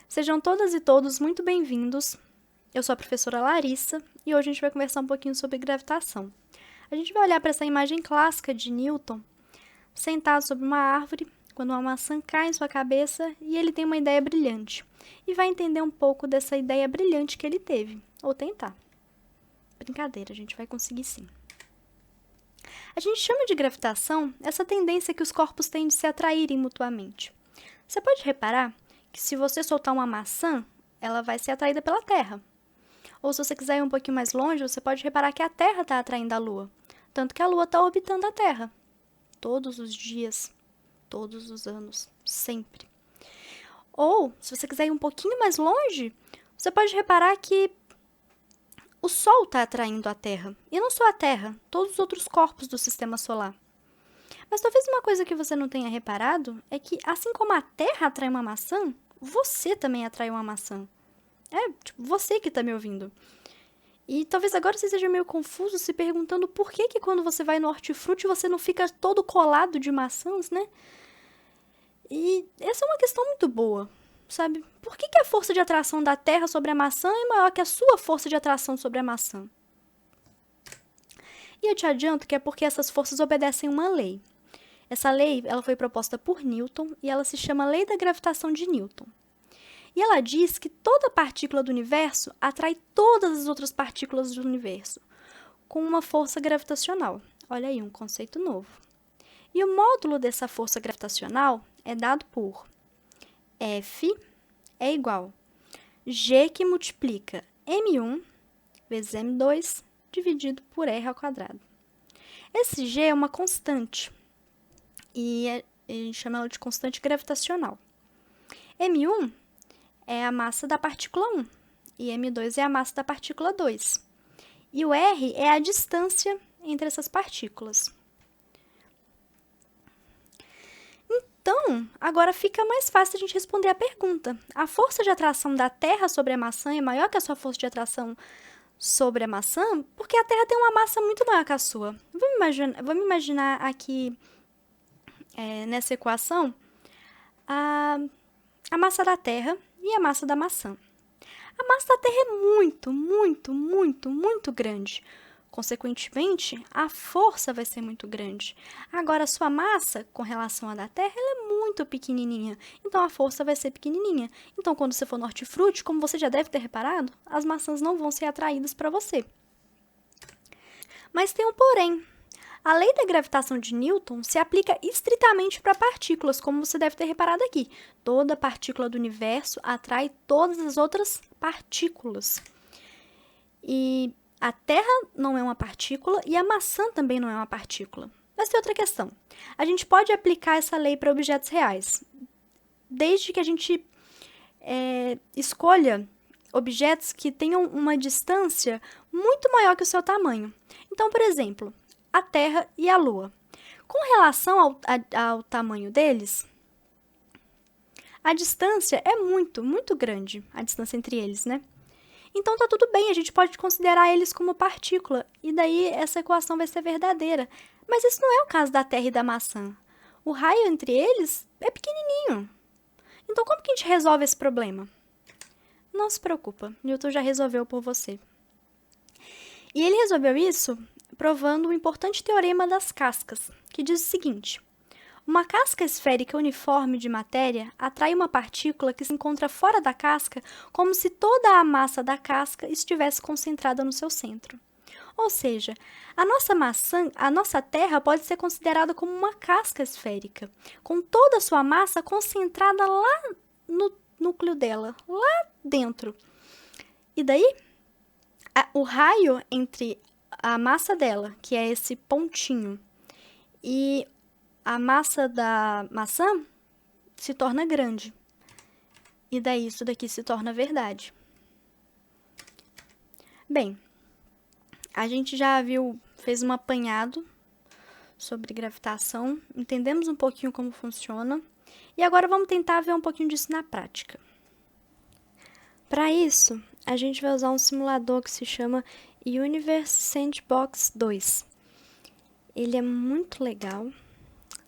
Sejam todas e todos muito bem-vindos. Eu sou a professora Larissa e hoje a gente vai conversar um pouquinho sobre gravitação. A gente vai olhar para essa imagem clássica de Newton, sentado sobre uma árvore, quando uma maçã cai em sua cabeça e ele tem uma ideia brilhante. E vai entender um pouco dessa ideia brilhante que ele teve, ou tentar. Brincadeira, a gente vai conseguir sim. A gente chama de gravitação essa tendência que os corpos têm de se atraírem mutuamente. Você pode reparar que se você soltar uma maçã, ela vai ser atraída pela Terra. Ou se você quiser ir um pouquinho mais longe, você pode reparar que a Terra está atraindo a Lua. Tanto que a Lua está orbitando a Terra. Todos os dias, todos os anos, sempre. Ou, se você quiser ir um pouquinho mais longe, você pode reparar que o Sol está atraindo a Terra. E não só a Terra, todos os outros corpos do Sistema Solar. Mas talvez uma coisa que você não tenha reparado é que, assim como a Terra atrai uma maçã, você também atrai uma maçã. É, tipo, você que está me ouvindo. E talvez agora você esteja meio confuso se perguntando por que quando você vai no hortifruti você não fica todo colado de maçãs, né? E essa é uma questão muito boa, sabe? Por que a força de atração da Terra sobre a maçã é maior que a sua força de atração sobre a maçã? E eu te adianto que é porque essas forças obedecem uma lei. Essa lei ela foi proposta por Newton e ela se chama Lei da Gravitação de Newton. E ela diz que toda partícula do universo atrai todas as outras partículas do universo, com uma força gravitacional. Olha aí, um conceito novo. E o módulo dessa força gravitacional é dado por F é igual a G que multiplica M1 vezes M2 dividido por R ao quadrado. Esse G é uma constante e a gente chama ela de constante gravitacional. M1 é a massa da partícula 1 e M2 é a massa da partícula 2. E o R é a distância entre essas partículas. Então, agora fica mais fácil a gente responder a pergunta. A força de atração da Terra sobre a maçã é maior que a sua força de atração sobre a maçã? Porque a Terra tem uma massa muito maior que a sua. Vamos imaginar aqui, nessa equação, a massa da Terra e a massa da maçã. A massa da Terra é muito, muito, muito, muito grande. Consequentemente, a força vai ser muito grande. Agora, a sua massa, com relação à da Terra, ela é muito pequenininha. Então, a força vai ser pequenininha. Então, quando você for no hortifruti, como você já deve ter reparado, as maçãs não vão ser atraídas para você. Mas tem um porém. A lei da gravitação de Newton se aplica estritamente para partículas, como você deve ter reparado aqui. Toda partícula do universo atrai todas as outras partículas. E a Terra não é uma partícula e a maçã também não é uma partícula. Mas tem outra questão. A gente pode aplicar essa lei para objetos reais, desde que a gente escolha objetos que tenham uma distância muito maior que o seu tamanho. Então, por exemplo, a Terra e a Lua. Com relação ao tamanho deles, a distância é muito, muito grande, a distância entre eles, né? Então tá tudo bem, a gente pode considerar eles como partícula, e daí essa equação vai ser verdadeira. Mas isso não é o caso da Terra e da maçã. O raio entre eles é pequenininho. Então como que a gente resolve esse problema? Não se preocupa, Newton já resolveu por você. E ele resolveu isso provando o importante teorema das cascas, que diz o seguinte: uma casca esférica uniforme de matéria atrai uma partícula que se encontra fora da casca como se toda a massa da casca estivesse concentrada no seu centro. Ou seja, a nossa maçã, a nossa Terra pode ser considerada como uma casca esférica, com toda a sua massa concentrada lá no núcleo dela, lá dentro. E daí, o raio entre a massa dela, que é esse pontinho, e a massa da maçã se torna grande. E daí isso daqui se torna verdade. Bem, a gente já fez um apanhado sobre gravitação, entendemos um pouquinho como funciona, e agora vamos tentar ver um pouquinho disso na prática. Para isso, a gente vai usar um simulador que se chama Universe Sandbox 2. Ele é muito legal, com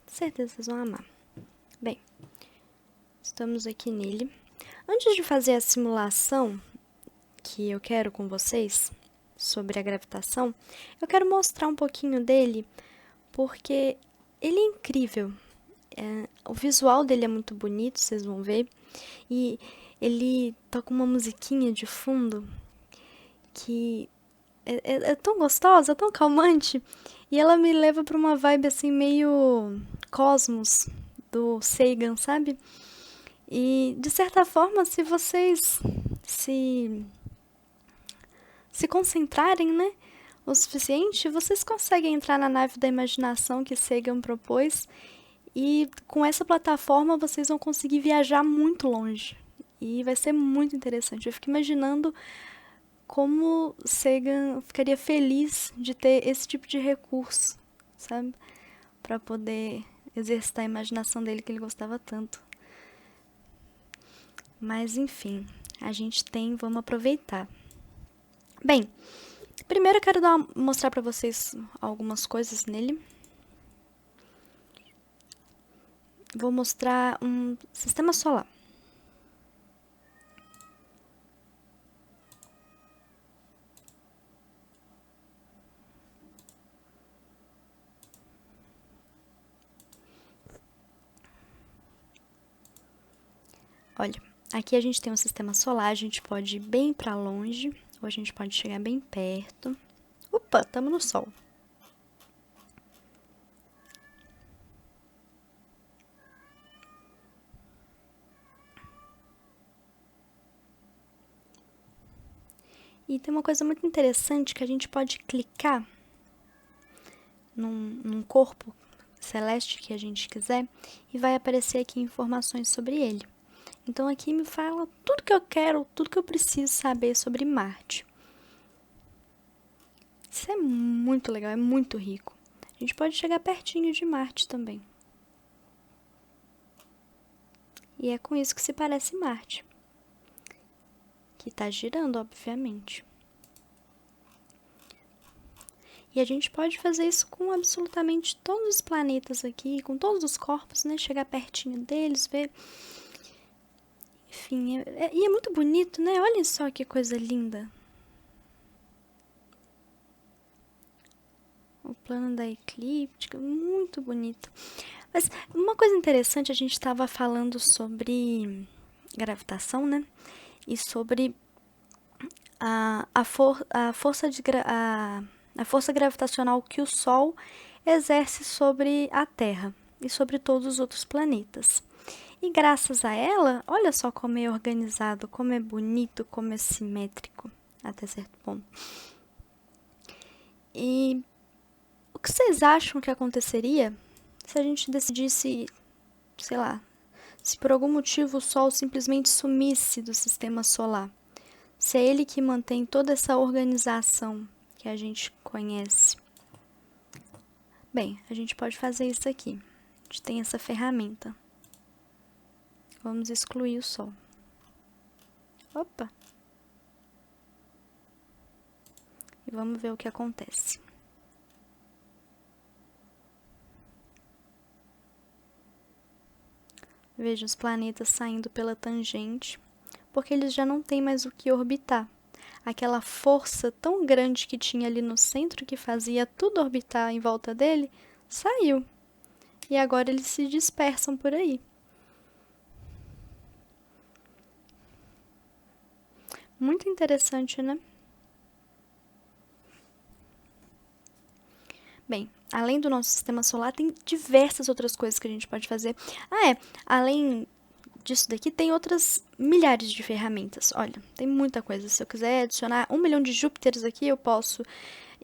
certeza vocês vão amar. Bem, estamos aqui nele. Antes de fazer a simulação que eu quero com vocês sobre a gravitação, eu quero mostrar um pouquinho dele, porque ele é incrível. O visual dele é muito bonito, vocês vão ver. E ele toca uma musiquinha de fundo que é tão gostosa, tão calmante. E ela me leva pra uma vibe assim meio Cosmos do Sagan, sabe? E de certa forma, se vocês se concentrarem, né, o suficiente, vocês conseguem entrar na nave da imaginação que Sagan propôs. E com essa plataforma vocês vão conseguir viajar muito longe. E vai ser muito interessante. Eu fico imaginando como Sagan ficaria feliz de ter esse tipo de recurso, sabe? Para poder exercitar a imaginação dele que ele gostava tanto. Mas enfim, a gente tem, vamos aproveitar. Bem, primeiro eu quero mostrar para vocês algumas coisas nele. Vou mostrar um sistema solar. Olha, aqui a gente tem um sistema solar, a gente pode ir bem para longe, ou a gente pode chegar bem perto. Opa, estamos no Sol. E tem uma coisa muito interessante que a gente pode clicar num corpo celeste que a gente quiser e vai aparecer aqui informações sobre ele. Então aqui me fala tudo que eu quero, tudo que eu preciso saber sobre Marte. Isso é muito legal, é muito rico. A gente pode chegar pertinho de Marte também. E é com isso que se parece Marte. Que está girando, obviamente. E a gente pode fazer isso com absolutamente todos os planetas aqui, com todos os corpos, né? Chegar pertinho deles, ver. Enfim, e é muito bonito, né? Olha só que coisa linda. O plano da eclíptica, muito bonito. Mas uma coisa interessante, a gente estava falando sobre gravitação, né? E sobre a força gravitacional que o Sol exerce sobre a Terra e sobre todos os outros planetas. E graças a ela, olha só como é organizado, como é bonito, como é simétrico, até certo ponto. E o que vocês acham que aconteceria se a gente decidisse, sei lá, se por algum motivo o Sol simplesmente sumisse do sistema solar? Se é ele que mantém toda essa organização que a gente conhece. Bem, a gente pode fazer isso aqui. A gente tem essa ferramenta. Vamos excluir o Sol. Opa! E vamos ver o que acontece. Veja os planetas saindo pela tangente, porque eles já não têm mais o que orbitar. Aquela força tão grande que tinha ali no centro, que fazia tudo orbitar em volta dele, saiu. E agora eles se dispersam por aí. Muito interessante, né? Bem, além do nosso sistema solar, tem diversas outras coisas que a gente pode fazer. Além disso daqui, tem outras milhares de ferramentas. Olha, tem muita coisa. Se eu quiser adicionar 1 milhão de Júpiteres aqui, eu posso.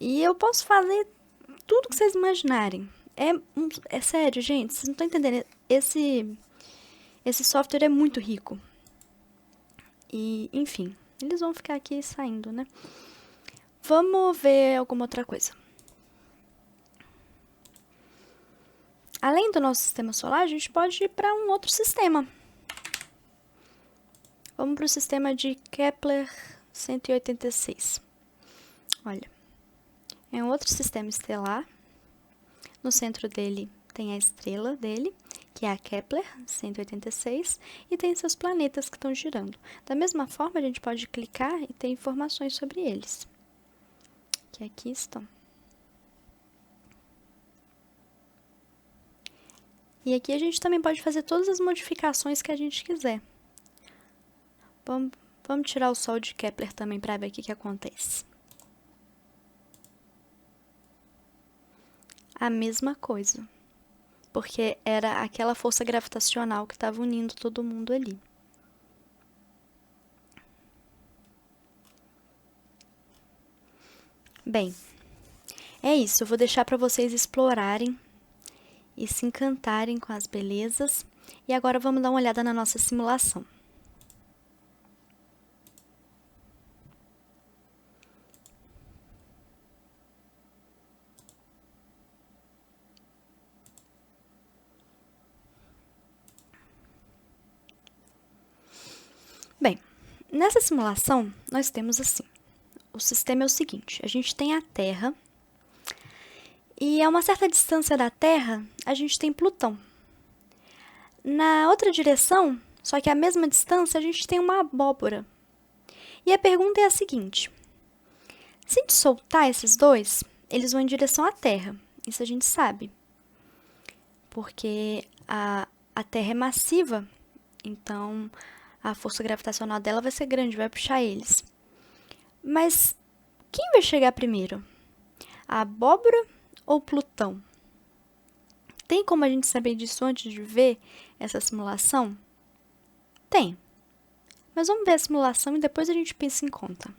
E eu posso fazer tudo que vocês imaginarem. É sério, gente, vocês não estão entendendo. Esse software é muito rico. E, enfim, eles vão ficar aqui saindo, né? Vamos ver alguma outra coisa. Além do nosso sistema solar, a gente pode ir para um outro sistema. Vamos para o sistema de Kepler 186. Olha, é um outro sistema estelar. No centro dele tem a estrela dele, que é a Kepler 186, e tem seus planetas que estão girando. Da mesma forma, a gente pode clicar e ter informações sobre eles, que aqui estão. E aqui a gente também pode fazer todas as modificações que a gente quiser. Vamos tirar o Sol de Kepler também para ver o que acontece. A mesma coisa, porque era aquela força gravitacional que estava unindo todo mundo ali. Bem, é isso. Eu vou deixar para vocês explorarem e se encantarem com as belezas. E agora vamos dar uma olhada na nossa simulação. Bem, nessa simulação nós temos assim, o sistema é o seguinte, a gente tem a Terra e a uma certa distância da Terra a gente tem Plutão. Na outra direção, só que a mesma distância, a gente tem uma abóbora. E a pergunta é a seguinte, se a gente soltar esses dois, eles vão em direção à Terra, isso a gente sabe, porque a Terra é massiva, então a força gravitacional dela vai ser grande, vai puxar eles. Mas quem vai chegar primeiro? A abóbora ou Plutão? Tem como a gente saber disso antes de ver essa simulação? Tem. Mas vamos ver a simulação e depois a gente pensa em conta.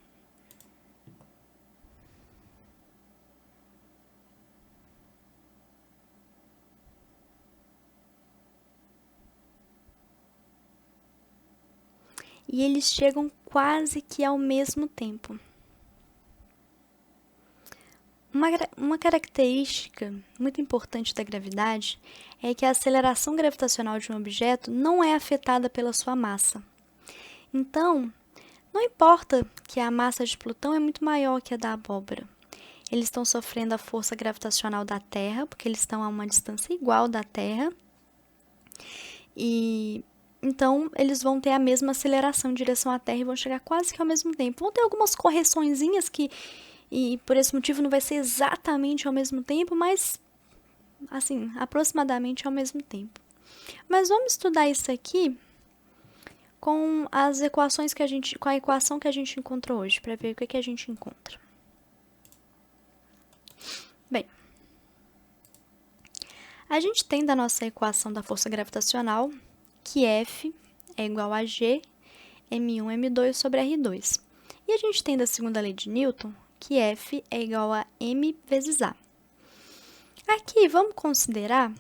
E eles chegam quase que ao mesmo tempo. Uma característica muito importante da gravidade é que a aceleração gravitacional de um objeto não é afetada pela sua massa. Então, não importa que a massa de Plutão é muito maior que a da abóbora. Eles estão sofrendo a força gravitacional da Terra, porque eles estão a uma distância igual da Terra. E então, eles vão ter a mesma aceleração em direção à Terra e vão chegar quase que ao mesmo tempo. Vão ter algumas correçõezinhas e por esse motivo não vai ser exatamente ao mesmo tempo, mas, assim, aproximadamente ao mesmo tempo. Mas vamos estudar isso aqui com as equações com a equação que a gente encontrou hoje, para ver o que a gente encontra. Bem, a gente tem da nossa equação da força gravitacional que F é igual a G, M1, M2 sobre R2. E a gente tem da segunda lei de Newton que F é igual a M vezes A. Aqui, vamos considerar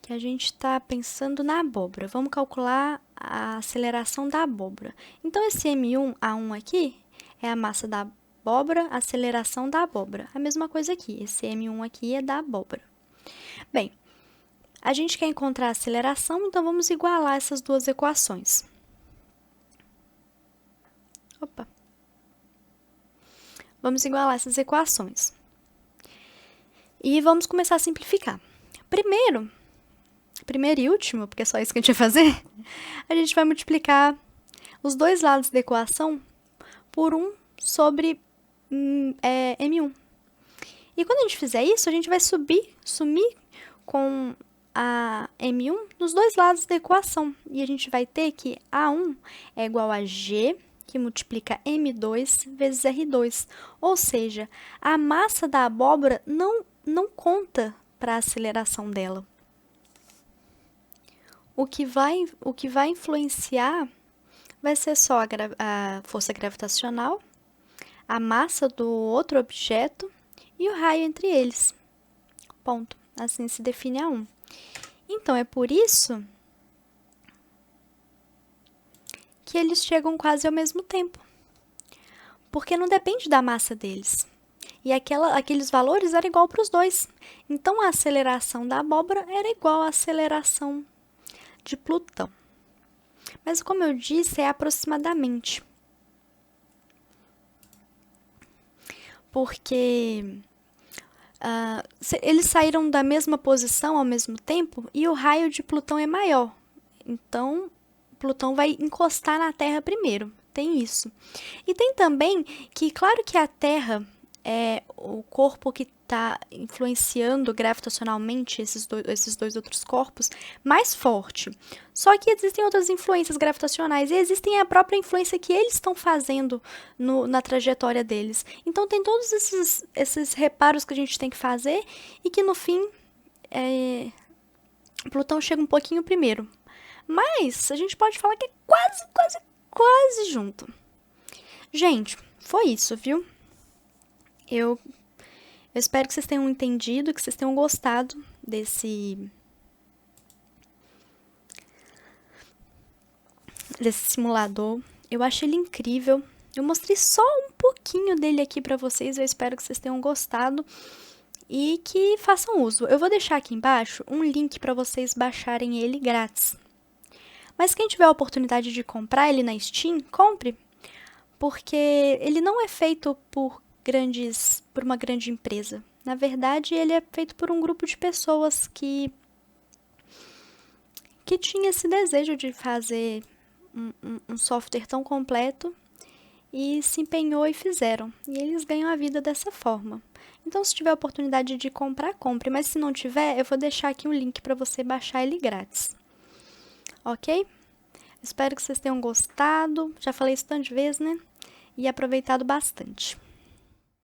que a gente está pensando na abóbora. Vamos calcular a aceleração da abóbora. Então, esse M1, A1 aqui, é a massa da abóbora, a aceleração da abóbora. A mesma coisa aqui, esse M1 aqui é da abóbora. Bem, a gente quer encontrar a aceleração, então vamos igualar essas duas equações. Vamos igualar essas equações. E vamos começar a simplificar. Primeiro e último, porque é só isso que a gente vai fazer, a gente vai multiplicar os dois lados da equação por 1 sobre M1. E quando a gente fizer isso, a gente vai sumir com a M1 nos dois lados da equação. E a gente vai ter que A1 é igual a G, que multiplica M2 vezes R2. Ou seja, a massa da abóbora não conta para a aceleração dela. O que vai influenciar vai ser só a força gravitacional, a massa do outro objeto e o raio entre eles. Ponto. Assim se define A1. Então, é por isso que eles chegam quase ao mesmo tempo. Porque não depende da massa deles. E aqueles valores eram igual para os dois. Então, a aceleração da abóbora era igual à aceleração de Plutão. Mas, como eu disse, é aproximadamente. Porque Eles saíram da mesma posição ao mesmo tempo e o raio de Plutão é maior. Então, Plutão vai encostar na Terra primeiro. Tem isso. E tem também que, claro que a Terra é o corpo que está influenciando gravitacionalmente esses dois outros corpos mais forte. Só que existem outras influências gravitacionais e existem a própria influência que eles estão fazendo na trajetória deles. Então tem todos esses reparos que a gente tem que fazer e que no fim Plutão chega um pouquinho primeiro. Mas a gente pode falar que é quase junto. Gente, foi isso, viu? Eu espero que vocês tenham entendido, que vocês tenham gostado desse simulador. Eu acho ele incrível. Eu mostrei só um pouquinho dele aqui pra vocês. Eu espero que vocês tenham gostado e que façam uso. Eu vou deixar aqui embaixo um link para vocês baixarem ele grátis. Mas quem tiver a oportunidade de comprar ele na Steam, compre, porque ele não é feito por uma grande empresa. Na verdade, ele é feito por um grupo de pessoas que tinha esse desejo de fazer um software tão completo e se empenhou e fizeram. E eles ganham a vida dessa forma. Então, se tiver a oportunidade de comprar, compre. Mas se não tiver, eu vou deixar aqui um link para você baixar ele grátis. Ok? Espero que vocês tenham gostado. Já falei isso tantas vezes, né? E aproveitado bastante.